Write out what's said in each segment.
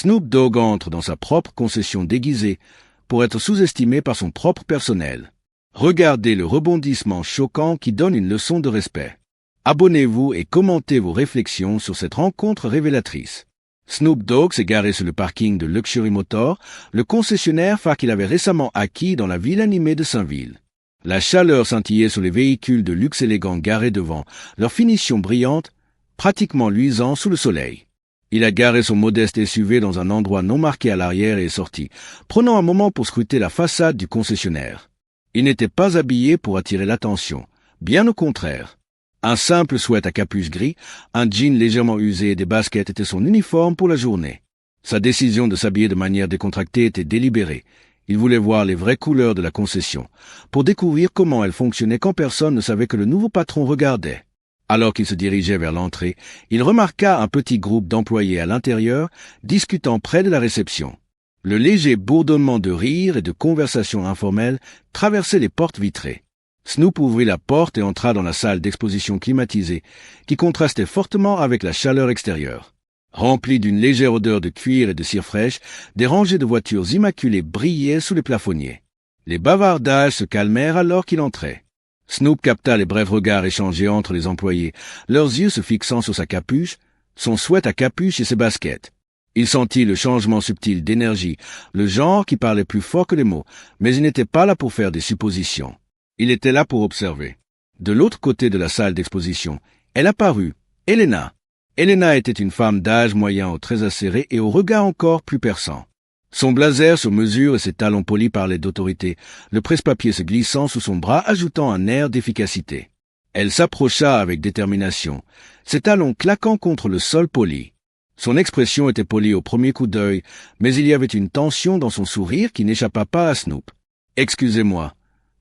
Snoop Dogg entre dans sa propre concession déguisée pour être sous-estimé par son propre personnel. Regardez le rebondissement choquant qui donne une leçon de respect. Abonnez-vous et commentez vos réflexions sur cette rencontre révélatrice. Snoop Dogg s'est garé sur le parking de Luxury Motor, le concessionnaire phare qu'il avait récemment acquis dans la ville animée de Saint-Ville. La chaleur scintillait sur les véhicules de luxe élégants garés devant, leur finition brillante, pratiquement luisant sous le soleil. Il a garé son modeste SUV dans un endroit non marqué à l'arrière et est sorti, prenant un moment pour scruter la façade du concessionnaire. Il n'était pas habillé pour attirer l'attention, bien au contraire. Un simple sweat à capuche gris, un jean légèrement usé et des baskets étaient son uniforme pour la journée. Sa décision de s'habiller de manière décontractée était délibérée. Il voulait voir les vraies couleurs de la concession, pour découvrir comment elle fonctionnait quand personne ne savait que le nouveau patron regardait. Alors qu'il se dirigeait vers l'entrée, il remarqua un petit groupe d'employés à l'intérieur, discutant près de la réception. Le léger bourdonnement de rires et de conversations informelles traversait les portes vitrées. Snoop ouvrit la porte et entra dans la salle d'exposition climatisée, qui contrastait fortement avec la chaleur extérieure. Remplie d'une légère odeur de cuir et de cire fraîche, des rangées de voitures immaculées brillaient sous les plafonniers. Les bavardages se calmèrent alors qu'il entrait. Snoop capta les brefs regards échangés entre les employés, leurs yeux se fixant sur sa capuche, son sweat à capuche et ses baskets. Il sentit le changement subtil d'énergie, le genre qui parlait plus fort que les mots, mais il n'était pas là pour faire des suppositions. Il était là pour observer. De l'autre côté de la salle d'exposition, elle apparut, Elena. Elena était une femme d'âge moyen aux traits acérés et au regard encore plus perçant. Son blazer sur mesure et ses talons polis parlaient d'autorité, le presse-papier se glissant sous son bras ajoutant un air d'efficacité. Elle s'approcha avec détermination, ses talons claquant contre le sol poli. Son expression était polie au premier coup d'œil, mais il y avait une tension dans son sourire qui n'échappa pas à Snoop. « Excusez-moi.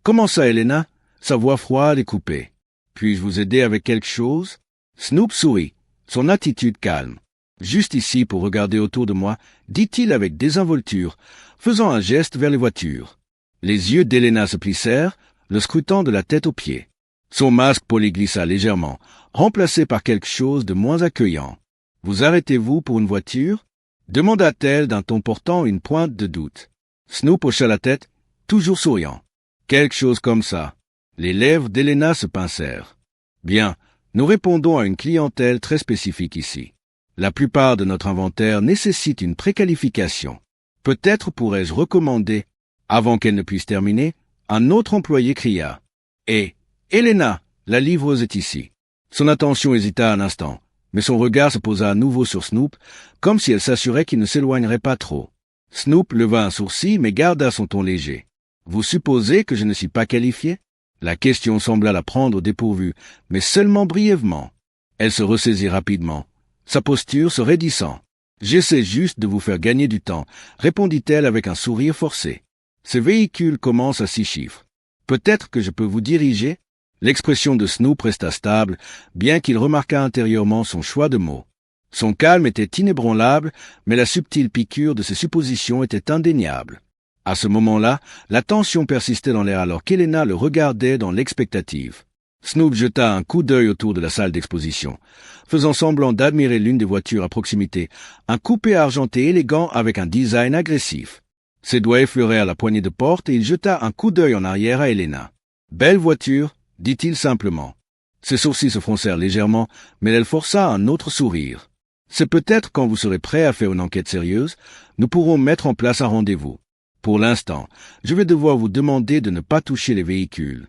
Comment ça, Elena ?» Sa voix froide et coupée. « Puis-je vous aider avec quelque chose ?» Snoop sourit, son attitude calme. « Juste ici pour regarder autour de moi, » dit-il avec désinvolture, faisant un geste vers les voitures. Les yeux d'Elena se plissèrent, le scrutant de la tête aux pieds. Son masque poli glissa légèrement, remplacé par quelque chose de moins accueillant. « Vous arrêtez-vous pour une voiture ?» demanda-t-elle d'un ton portant une pointe de doute. Snoop hocha la tête, toujours souriant. « Quelque chose comme ça. » Les lèvres d'Elena se pincèrent. « Bien, nous répondons à une clientèle très spécifique ici. La plupart de notre inventaire nécessite une préqualification. Peut-être pourrais-je recommander, avant qu'elle ne puisse terminer, un autre employé cria. « Hé, Elena, la livreuse est ici. » Son attention hésita un instant, mais son regard se posa à nouveau sur Snoop, comme si elle s'assurait qu'il ne s'éloignerait pas trop. Snoop leva un sourcil, mais garda son ton léger. « Vous supposez que je ne suis pas qualifié ?» La question sembla la prendre au dépourvu, mais seulement brièvement. Elle se ressaisit rapidement, sa posture se raidissant. « J'essaie juste de vous faire gagner du temps, » répondit-elle avec un sourire forcé. « Ce véhicule commence à 6 chiffres. Peut-être que je peux vous diriger ?» L'expression de Snoop resta stable, bien qu'il remarquât intérieurement son choix de mots. Son calme était inébranlable, mais la subtile piqûre de ses suppositions était indéniable. À ce moment-là, la tension persistait dans l'air alors qu'Elena le regardait dans l'expectative. Snoop jeta un coup d'œil autour de la salle d'exposition, faisant semblant d'admirer l'une des voitures à proximité, un coupé argenté élégant avec un design agressif. Ses doigts effleurèrent la poignée de porte et il jeta un coup d'œil en arrière à Elena. « Belle voiture », dit-il simplement. Ses sourcils se froncèrent légèrement, mais elle força un autre sourire. « C'est peut-être quand vous serez prêt à faire une enquête sérieuse, nous pourrons mettre en place un rendez-vous. Pour l'instant, je vais devoir vous demander de ne pas toucher les véhicules. »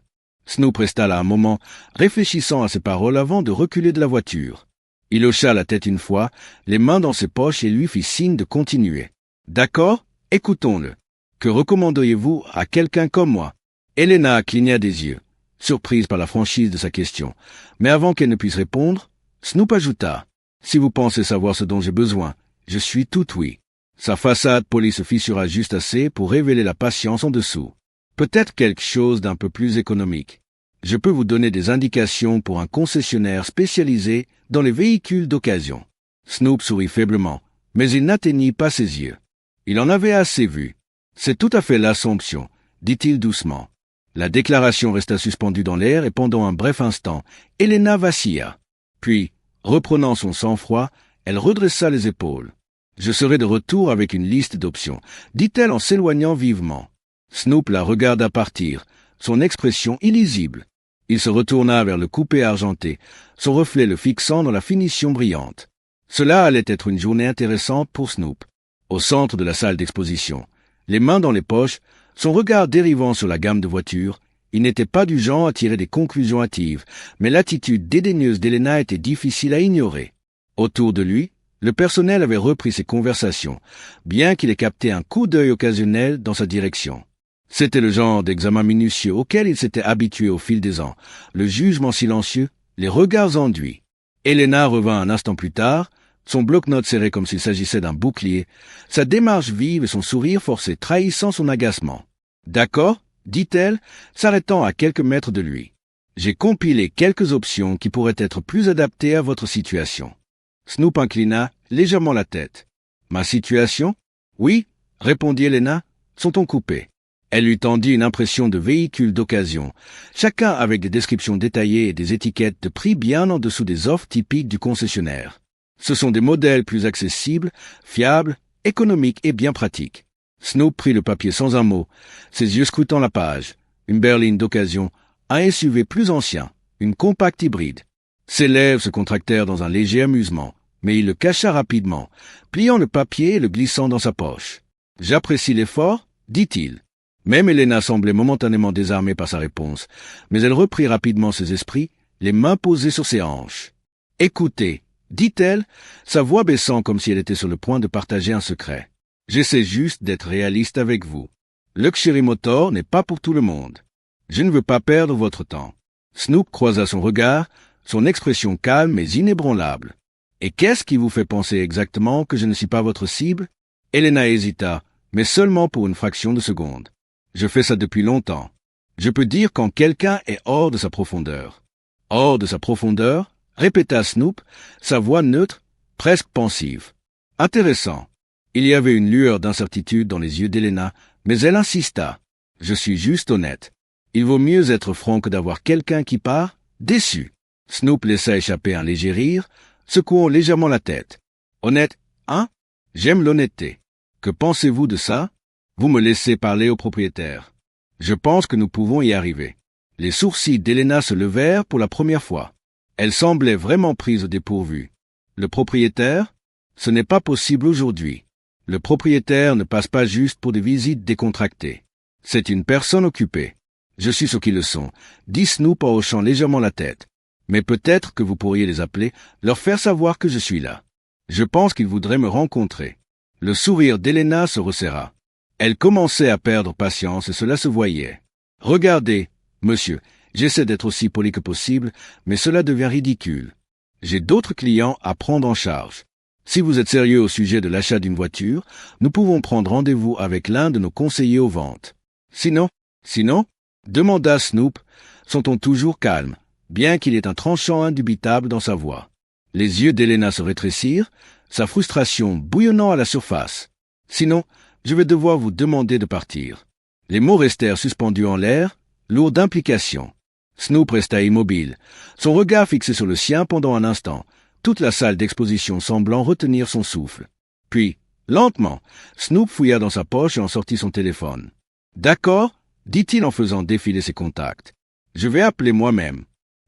Snoop resta là un moment, réfléchissant à ses paroles avant de reculer de la voiture. Il hocha la tête une fois, les mains dans ses poches et lui fit signe de continuer. « D'accord, écoutons-le. Que recommanderiez-vous à quelqu'un comme moi ?» Elena cligna des yeux, surprise par la franchise de sa question. Mais avant qu'elle ne puisse répondre, Snoop ajouta. « Si vous pensez savoir ce dont j'ai besoin, je suis tout oui. » Sa façade polie se fissura juste assez pour révéler la patience en dessous. Peut-être quelque chose d'un peu plus économique. Je peux vous donner des indications pour un concessionnaire spécialisé dans les véhicules d'occasion. Snoop sourit faiblement, mais il n'atteignit pas ses yeux. Il en avait assez vu. C'est tout à fait l'Assomption, dit-il doucement. La déclaration resta suspendue dans l'air et pendant un bref instant, Elena vacilla. Puis, reprenant son sang-froid, elle redressa les épaules. Je serai de retour avec une liste d'options, dit-elle en s'éloignant vivement. Snoop la regarda partir, son expression illisible. Il se retourna vers le coupé argenté, son reflet le fixant dans la finition brillante. Cela allait être une journée intéressante pour Snoop. Au centre de la salle d'exposition, les mains dans les poches, son regard dérivant sur la gamme de voitures, il n'était pas du genre à tirer des conclusions hâtives, mais l'attitude dédaigneuse d'Elena était difficile à ignorer. Autour de lui, le personnel avait repris ses conversations, bien qu'il ait capté un coup d'œil occasionnel dans sa direction. C'était le genre d'examen minutieux auquel il s'était habitué au fil des ans, le jugement silencieux, les regards enduits. Elena revint un instant plus tard, son bloc-notes serré comme s'il s'agissait d'un bouclier, sa démarche vive et son sourire forcé trahissant son agacement. « D'accord », dit-elle, s'arrêtant à quelques mètres de lui. « J'ai compilé quelques options qui pourraient être plus adaptées à votre situation. » Snoop inclina légèrement la tête. « Ma situation ? » ?»« Oui, » répondit Elena, « son ton coupé. » Elle lui tendit une impression de véhicule d'occasion, chacun avec des descriptions détaillées et des étiquettes de prix bien en dessous des offres typiques du concessionnaire. Ce sont des modèles plus accessibles, fiables, économiques et bien pratiques. Snoop prit le papier sans un mot, ses yeux scrutant la page. Une berline d'occasion, un SUV plus ancien, une compacte hybride. Ses lèvres se contractèrent dans un léger amusement, mais il le cacha rapidement, pliant le papier et le glissant dans sa poche. « J'apprécie l'effort, » dit-il. Même Elena semblait momentanément désarmée par sa réponse, mais elle reprit rapidement ses esprits, les mains posées sur ses hanches. « Écoutez, » dit-elle, sa voix baissant comme si elle était sur le point de partager un secret. « J'essaie juste d'être réaliste avec vous. Luxury Motor n'est pas pour tout le monde. Je ne veux pas perdre votre temps. » Snoop croisa son regard, son expression calme mais inébranlable. « Et qu'est-ce qui vous fait penser exactement que je ne suis pas votre cible ?» Elena hésita, mais seulement pour une fraction de seconde. « Je fais ça depuis longtemps. Je peux dire quand quelqu'un est hors de sa profondeur. »« Hors de sa profondeur ?» répéta Snoop, sa voix neutre, presque pensive. « Intéressant. » Il y avait une lueur d'incertitude dans les yeux d'Elena, mais elle insista. « Je suis juste honnête. Il vaut mieux être franc que d'avoir quelqu'un qui part déçu. » Snoop laissa échapper un léger rire, secouant légèrement la tête. « Honnête, hein? J'aime l'honnêteté. Que pensez-vous de ça? Vous me laissez parler au propriétaire. Je pense que nous pouvons y arriver. » Les sourcils d'Elena se levèrent pour la première fois. Elle semblait vraiment prise au dépourvu. Le propriétaire? Ce n'est pas possible aujourd'hui. Le propriétaire ne passe pas juste pour des visites décontractées. C'est une personne occupée. Je suis ceux qui le sont, dit Snoop en hochant légèrement la tête. Mais peut-être que vous pourriez les appeler, leur faire savoir que je suis là. Je pense qu'ils voudraient me rencontrer. Le sourire d'Elena se resserra. Elle commençait à perdre patience et cela se voyait. Regardez, monsieur, j'essaie d'être aussi poli que possible, mais cela devient ridicule. J'ai d'autres clients à prendre en charge. Si vous êtes sérieux au sujet de l'achat d'une voiture, nous pouvons prendre rendez-vous avec l'un de nos conseillers aux ventes. Sinon, demanda Snoop, son ton toujours calme, bien qu'il y ait un tranchant indubitable dans sa voix. Les yeux d'Elena se rétrécirent, sa frustration bouillonnant à la surface. Sinon, je vais devoir vous demander de partir. Les mots restèrent suspendus en l'air, lourds d'implications. Snoop resta immobile, son regard fixé sur le sien pendant un instant, toute la salle d'exposition semblant retenir son souffle. Puis, lentement, Snoop fouilla dans sa poche et en sortit son téléphone. « D'accord, » dit-il en faisant défiler ses contacts. « Je vais appeler moi-même. »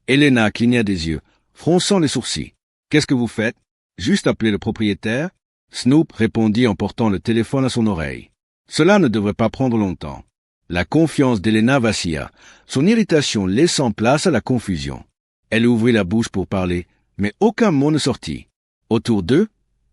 Elena cligna des yeux, fronçant les sourcils. « Qu'est-ce que vous faites? Juste appeler le propriétaire ?» Snoop répondit en portant le téléphone à son oreille. Cela ne devrait pas prendre longtemps. La confiance d'Elena vacilla, son irritation laissant place à la confusion. Elle ouvrit la bouche pour parler, mais aucun mot ne sortit. Autour d'eux,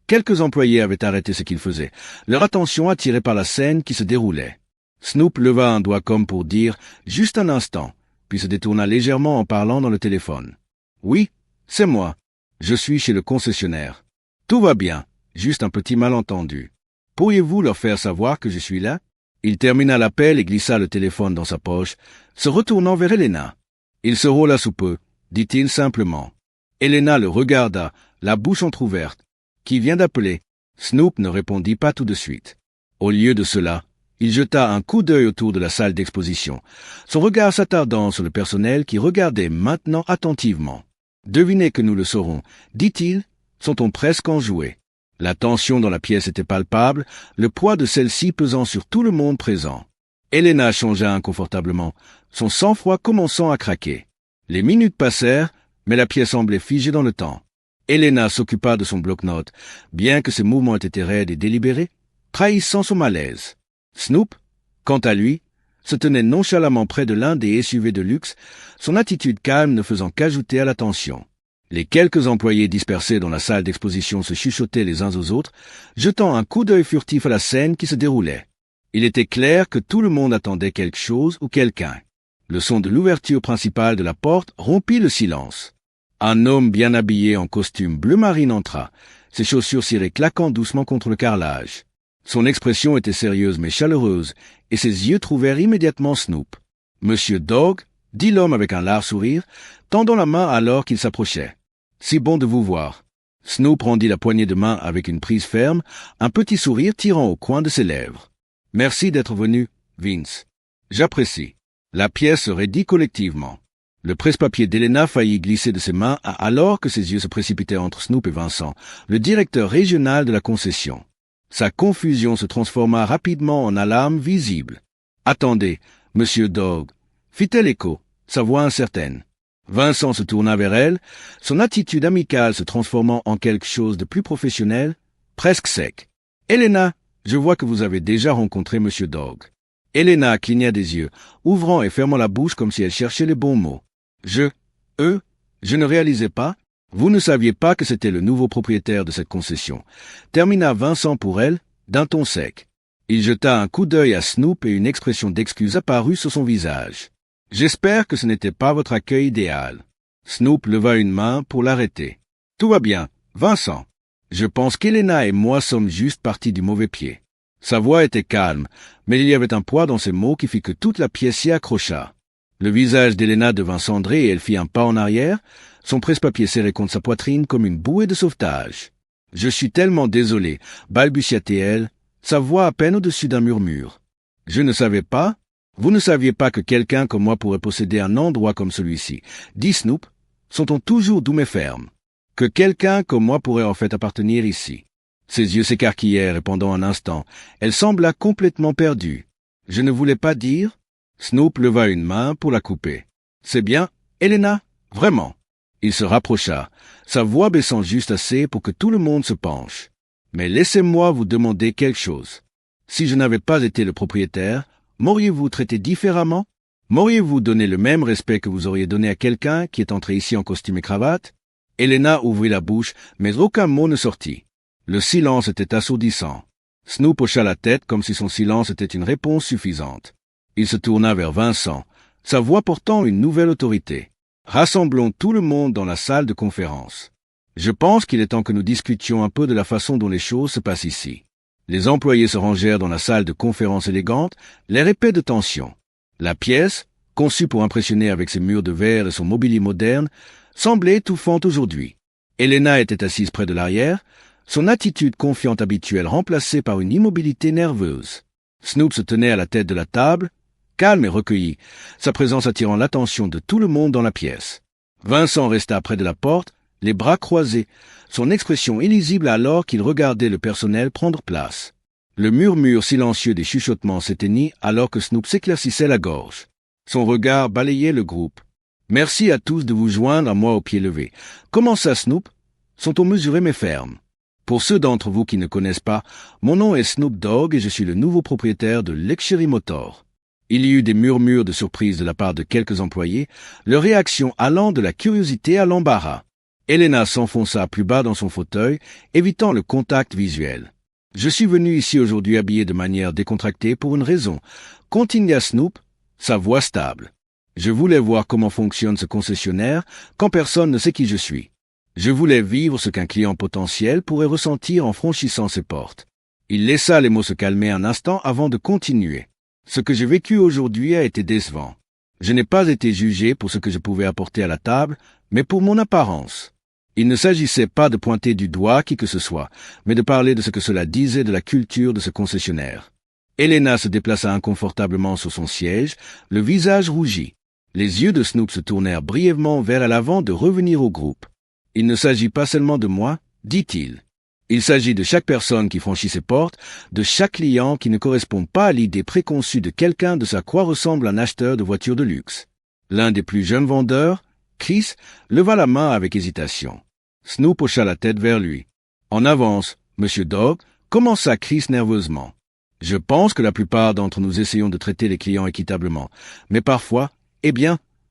quelques employés avaient arrêté ce qu'ils faisaient, leur attention attirée par la scène qui se déroulait. Snoop leva un doigt comme pour dire « juste un instant », puis se détourna légèrement en parlant dans le téléphone. « Oui, c'est moi. Je suis chez le concessionnaire. Tout va bien, juste un petit malentendu. Pourriez-vous leur faire savoir que je suis là ?» Il termina l'appel et glissa le téléphone dans sa poche, se retournant vers Elena. « Il se rôla sous peu », dit-il simplement. Elena le regarda, la bouche entr'ouverte. « Qui vient d'appeler ?» Snoop ne répondit pas tout de suite. Au lieu de cela, il jeta un coup d'œil autour de la salle d'exposition, son regard s'attardant sur le personnel qui regardait maintenant attentivement. « Devinez que nous le saurons, dit-il, son ton presque enjoué. La tension dans la pièce était palpable, le poids de celle-ci pesant sur tout le monde présent. Elena changea inconfortablement, son sang-froid commençant à craquer. Les minutes passèrent, mais la pièce semblait figée dans le temps. Elena s'occupa de son bloc-notes, bien que ses mouvements aient été raides et délibérés, trahissant son malaise. Snoop, quant à lui, se tenait nonchalamment près de l'un des SUV de luxe, son attitude calme ne faisant qu'ajouter à la tension. Les quelques employés dispersés dans la salle d'exposition se chuchotaient les uns aux autres, jetant un coup d'œil furtif à la scène qui se déroulait. Il était clair que tout le monde attendait quelque chose ou quelqu'un. Le son de l'ouverture principale de la porte rompit le silence. Un homme bien habillé en costume bleu marine entra, ses chaussures cirées claquant doucement contre le carrelage. Son expression était sérieuse mais chaleureuse, et ses yeux trouvèrent immédiatement Snoop. « Monsieur Dog » dit l'homme avec un large sourire, tendant la main alors qu'il s'approchait. « Si bon de vous voir. » Snoop rendit la poignée de main avec une prise ferme, un petit sourire tirant au coin de ses lèvres. « Merci d'être venu, Vince. J'apprécie. » La pièce se raidit collectivement. Le presse-papier d'Elena faillit glisser de ses mains alors que ses yeux se précipitaient entre Snoop et Vincent, le directeur régional de la concession. Sa confusion se transforma rapidement en alarme visible. « Attendez, monsieur Dog » fit-elle écho, sa voix incertaine. Vincent se tourna vers elle, son attitude amicale se transformant en quelque chose de plus professionnel, presque sec. « Elena, je vois que vous avez déjà rencontré monsieur Dog. » Elena cligna des yeux, ouvrant et fermant la bouche comme si elle cherchait les bons mots. Je ne réalisais pas. Vous ne saviez pas que c'était le nouveau propriétaire de cette concession, termina Vincent pour elle, d'un ton sec. Il jeta un coup d'œil à Snoop et une expression d'excuse apparut sur son visage. J'espère que ce n'était pas votre accueil idéal. Snoop leva une main pour l'arrêter. Tout va bien, Vincent. Je pense qu'Elena et moi sommes juste partis du mauvais pied. Sa voix était calme, mais il y avait un poids dans ses mots qui fit que toute la pièce s'y accrocha. Le visage d'Elena devint cendré et elle fit un pas en arrière, son presse-papier serré contre sa poitrine comme une bouée de sauvetage. « Je suis tellement désolé, balbutia-t-elle, sa voix à peine au-dessus d'un murmure. « Je ne savais pas. Vous ne saviez pas que quelqu'un comme moi pourrait posséder un endroit comme celui-ci, dit Snoop, son ton toujours doux mais ferme. Que quelqu'un comme moi pourrait en fait appartenir ici. » Ses yeux s'écarquillèrent et pendant un instant, elle sembla complètement perdue. « Je ne voulais pas dire. » Snoop leva une main pour la couper. « C'est bien, Elena, vraiment. » Il se rapprocha, sa voix baissant juste assez pour que tout le monde se penche. « Mais laissez-moi vous demander quelque chose. Si je n'avais pas été le propriétaire, m'auriez-vous traité différemment? M'auriez-vous donné le même respect que vous auriez donné à quelqu'un qui est entré ici en costume et cravate? » Elena ouvrit la bouche, mais aucun mot ne sortit. Le silence était assourdissant. Snoop hocha la tête comme si son silence était une réponse suffisante. Il se tourna vers Vincent, sa voix portant une nouvelle autorité. « Rassemblons tout le monde dans la salle de conférence. Je pense qu'il est temps que nous discutions un peu de la façon dont les choses se passent ici. » Les employés se rangèrent dans la salle de conférence élégante, l'air épais de tension. La pièce, conçue pour impressionner avec ses murs de verre et son mobilier moderne, semblait étouffante aujourd'hui. Elena était assise près de l'arrière, son attitude confiante habituelle remplacée par une immobilité nerveuse. Snoop se tenait à la tête de la table, calme et recueilli, sa présence attirant l'attention de tout le monde dans la pièce. Vincent resta près de la porte, les bras croisés, son expression illisible alors qu'il regardait le personnel prendre place. Le murmure silencieux des chuchotements s'éteignit alors que Snoop s'éclaircissait la gorge. Son regard balayait le groupe. « Merci à tous de vous joindre à moi au pied levé. » Commença Snoop, son ton mesuré mais ferme. « Pour ceux d'entre vous qui ne connaissent pas, mon nom est Snoop Dogg et je suis le nouveau propriétaire de Luxury Motor. » Il y eut des murmures de surprise de la part de quelques employés, leur réaction allant de la curiosité à l'embarras. Elena s'enfonça plus bas dans son fauteuil, évitant le contact visuel. « Je suis venu ici aujourd'hui habillé de manière décontractée pour une raison, » continua Snoop, sa voix stable. « Je voulais voir comment fonctionne ce concessionnaire quand personne ne sait qui je suis. Je voulais vivre ce qu'un client potentiel pourrait ressentir en franchissant ses portes. » Il laissa les mots se calmer un instant avant de continuer. « Ce que j'ai vécu aujourd'hui a été décevant. Je n'ai pas été jugé pour ce que je pouvais apporter à la table, mais pour mon apparence. Il ne s'agissait pas de pointer du doigt qui que ce soit, mais de parler de ce que cela disait de la culture de ce concessionnaire. » Elena se déplaça inconfortablement sur son siège, le visage rougi. Les yeux de Snoop se tournèrent brièvement vers l'avant de revenir au groupe. « Il ne s'agit pas seulement de moi, dit-il. Il s'agit de chaque personne qui franchit ses portes, de chaque client qui ne correspond pas à l'idée préconçue de quelqu'un de ce à quoi ressemble un acheteur de voitures de luxe. L'un des plus jeunes vendeurs, Chris, leva la main avec hésitation. Snoop hocha la tête vers lui. En avance, Monsieur Dog, commença Chris nerveusement. Je pense que la plupart d'entre nous essayons de traiter les clients équitablement, mais parfois,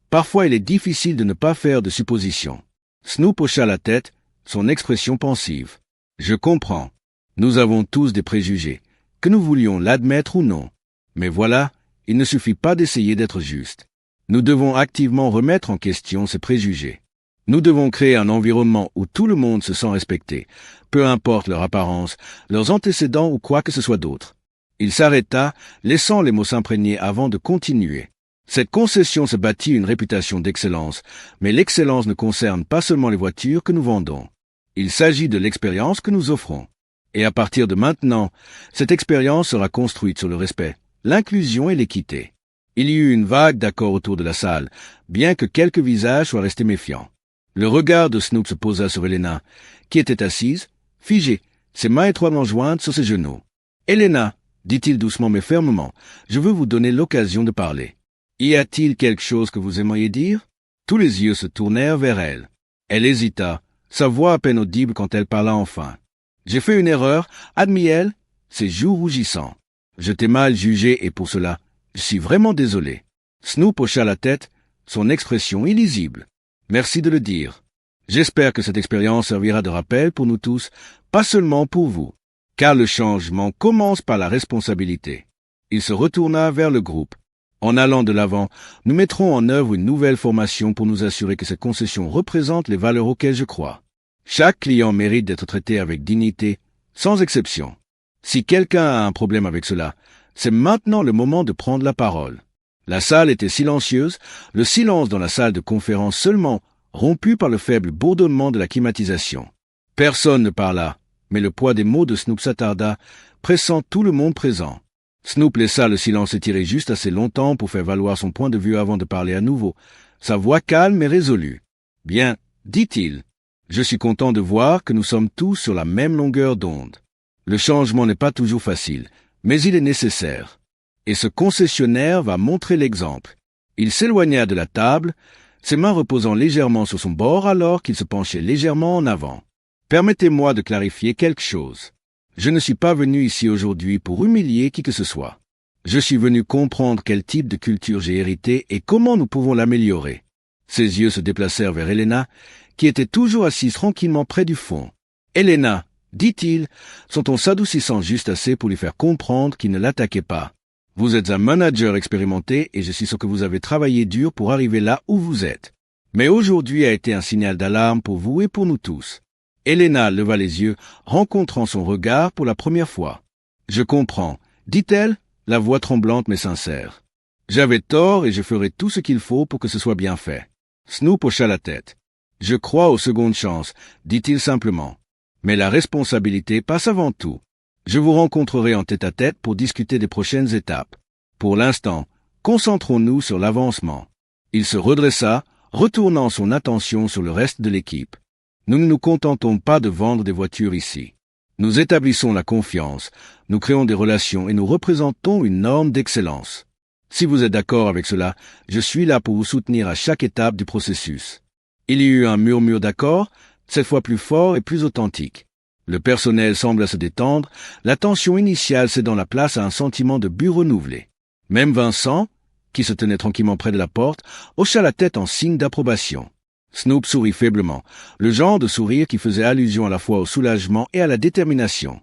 parfois il est difficile de ne pas faire de suppositions. Snoop hocha la tête, son expression pensive. Je comprends. Nous avons tous des préjugés, que nous voulions l'admettre ou non. Mais voilà, il ne suffit pas d'essayer d'être juste. Nous devons activement remettre en question ces préjugés. Nous devons créer un environnement où tout le monde se sent respecté, peu importe leur apparence, leurs antécédents ou quoi que ce soit d'autre. Il s'arrêta, laissant les mots s'imprégner avant de continuer. Cette concession se bâtit une réputation d'excellence, mais l'excellence ne concerne pas seulement les voitures que nous vendons. Il s'agit de l'expérience que nous offrons. Et à partir de maintenant, cette expérience sera construite sur le respect, l'inclusion et l'équité. Il y eut une vague d'accord autour de la salle, bien que quelques visages soient restés méfiants. Le regard de Snoop se posa sur Helena, qui était assise, figée, ses mains étroitement jointes sur ses genoux. « Helena, dit-il doucement mais fermement, je veux vous donner l'occasion de parler. Y a-t-il quelque chose que vous aimeriez dire ?» Tous les yeux se tournèrent vers elle. Elle hésita, sa voix à peine audible quand elle parla enfin. « J'ai fait une erreur, admit-elle, ses joues rougissant. Je t'ai mal jugé et pour cela, je suis vraiment désolé. » Snoop hocha la tête, son expression illisible. « Merci de le dire. J'espère que cette expérience servira de rappel pour nous tous, pas seulement pour vous. Car le changement commence par la responsabilité. » Il se retourna vers le groupe. « En allant de l'avant, nous mettrons en œuvre une nouvelle formation pour nous assurer que cette concession représente les valeurs auxquelles je crois. Chaque client mérite d'être traité avec dignité, sans exception. Si quelqu'un a un problème avec cela, c'est maintenant le moment de prendre la parole. » La salle était silencieuse, le silence dans la salle de conférence seulement, rompu par le faible bourdonnement de la climatisation. Personne ne parla, mais le poids des mots de Snoop s'attarda, pressant tout le monde présent. Snoop laissa le silence étirer juste assez longtemps pour faire valoir son point de vue avant de parler à nouveau, sa voix calme et résolue. « Bien, dit-il, je suis content de voir que nous sommes tous sur la même longueur d'onde. Le changement n'est pas toujours facile, mais il est nécessaire. Et ce concessionnaire va montrer l'exemple. » Il s'éloigna de la table, ses mains reposant légèrement sur son bord alors qu'il se penchait légèrement en avant. « Permettez-moi de clarifier quelque chose. Je ne suis pas venu ici aujourd'hui pour humilier qui que ce soit. Je suis venu comprendre quel type de culture j'ai hérité et comment nous pouvons l'améliorer. » Ses yeux se déplacèrent vers Helena, qui était toujours assise tranquillement près du fond. « Helena, dit-il, son ton s'adoucissant juste assez pour lui faire comprendre qu'il ne l'attaquait pas. Vous êtes un manager expérimenté et je suis sûr que vous avez travaillé dur pour arriver là où vous êtes. Mais aujourd'hui a été un signal d'alarme pour vous et pour nous tous. » Helena leva les yeux, rencontrant son regard pour la première fois. « Je comprends, » dit-elle, la voix tremblante mais sincère. « J'avais tort et je ferai tout ce qu'il faut pour que ce soit bien fait. » Snoop hocha la tête. « Je crois aux secondes chances, » dit-il simplement. « Mais la responsabilité passe avant tout. Je vous rencontrerai en tête-à-tête pour discuter des prochaines étapes. Pour l'instant, concentrons-nous sur l'avancement. » Il se redressa, retournant son attention sur le reste de l'équipe. « Nous ne nous contentons pas de vendre des voitures ici. Nous établissons la confiance, nous créons des relations et nous représentons une norme d'excellence. Si vous êtes d'accord avec cela, je suis là pour vous soutenir à chaque étape du processus. » Il y eut un murmure d'accord, cette fois plus fort et plus authentique. Le personnel sembla se détendre, la tension initiale cédant la place à un sentiment de but renouvelé. Même Vincent, qui se tenait tranquillement près de la porte, hocha la tête en signe d'approbation. Snoop sourit faiblement, le genre de sourire qui faisait allusion à la fois au soulagement et à la détermination.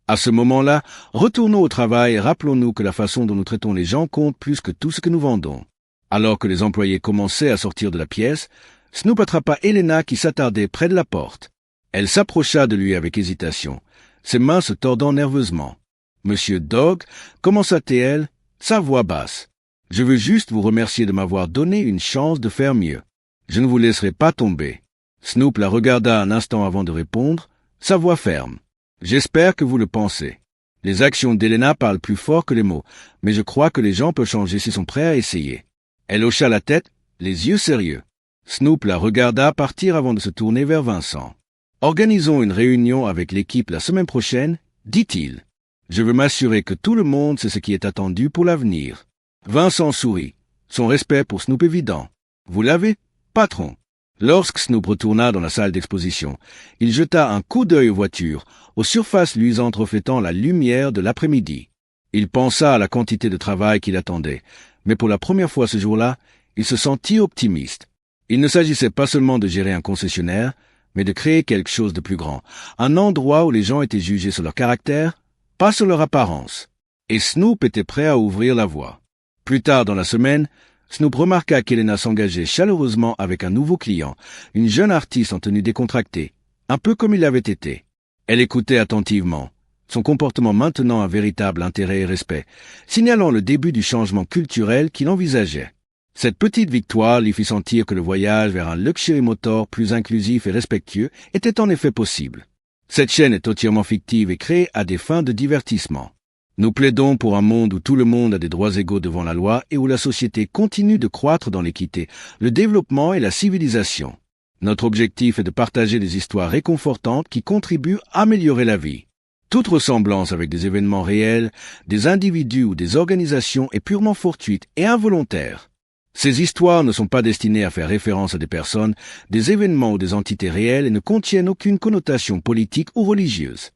À ce moment-là, retournons au travail et rappelons-nous que la façon dont nous traitons les gens compte plus que tout ce que nous vendons. Alors que les employés commençaient à sortir de la pièce, Snoop attrapa Helena qui s'attardait près de la porte. Elle s'approcha de lui avec hésitation, ses mains se tordant nerveusement. « Monsieur Dog, commença-t-elle, sa voix basse. Je veux juste vous remercier de m'avoir donné une chance de faire mieux. Je ne vous laisserai pas tomber. » Snoop la regarda un instant avant de répondre, sa voix ferme. « J'espère que vous le pensez. Les actions d'Helena parlent plus fort que les mots, mais je crois que les gens peuvent changer s'ils sont prêts à essayer. » Elle hocha la tête, les yeux sérieux. Snoop la regarda partir avant de se tourner vers Vincent. « Organisons une réunion avec l'équipe la semaine prochaine, dit-il. Je veux m'assurer que tout le monde sait ce qui est attendu pour l'avenir. Vincent sourit. Son respect pour Snoop évident. Vous l'avez, patron? Lorsque Snoop retourna dans la salle d'exposition, il jeta un coup d'œil aux voitures, aux surfaces luisantes reflétant la lumière de l'après-midi. Il pensa à la quantité de travail qui l'attendait, mais pour la première fois ce jour-là, il se sentit optimiste. Il ne s'agissait pas seulement de gérer un concessionnaire, mais de créer quelque chose de plus grand, un endroit où les gens étaient jugés sur leur caractère, pas sur leur apparence. Et Snoop était prêt à ouvrir la voie. Plus tard dans la semaine, Snoop remarqua qu'Elena s'engageait chaleureusement avec un nouveau client, une jeune artiste en tenue décontractée, un peu comme il l'avait été. Elle écoutait attentivement, son comportement maintenant un véritable intérêt et respect, signalant le début du changement culturel qu'il envisageait. Cette petite victoire lui fit sentir que le voyage vers un luxury motor plus inclusif et respectueux était en effet possible. Cette chaîne est entièrement fictive et créée à des fins de divertissement. Nous plaidons pour un monde où tout le monde a des droits égaux devant la loi et où la société continue de croître dans l'équité, le développement et la civilisation. Notre objectif est de partager des histoires réconfortantes qui contribuent à améliorer la vie. Toute ressemblance avec des événements réels, des individus ou des organisations est purement fortuite et involontaire. Ces histoires ne sont pas destinées à faire référence à des personnes, des événements ou des entités réelles et ne contiennent aucune connotation politique ou religieuse.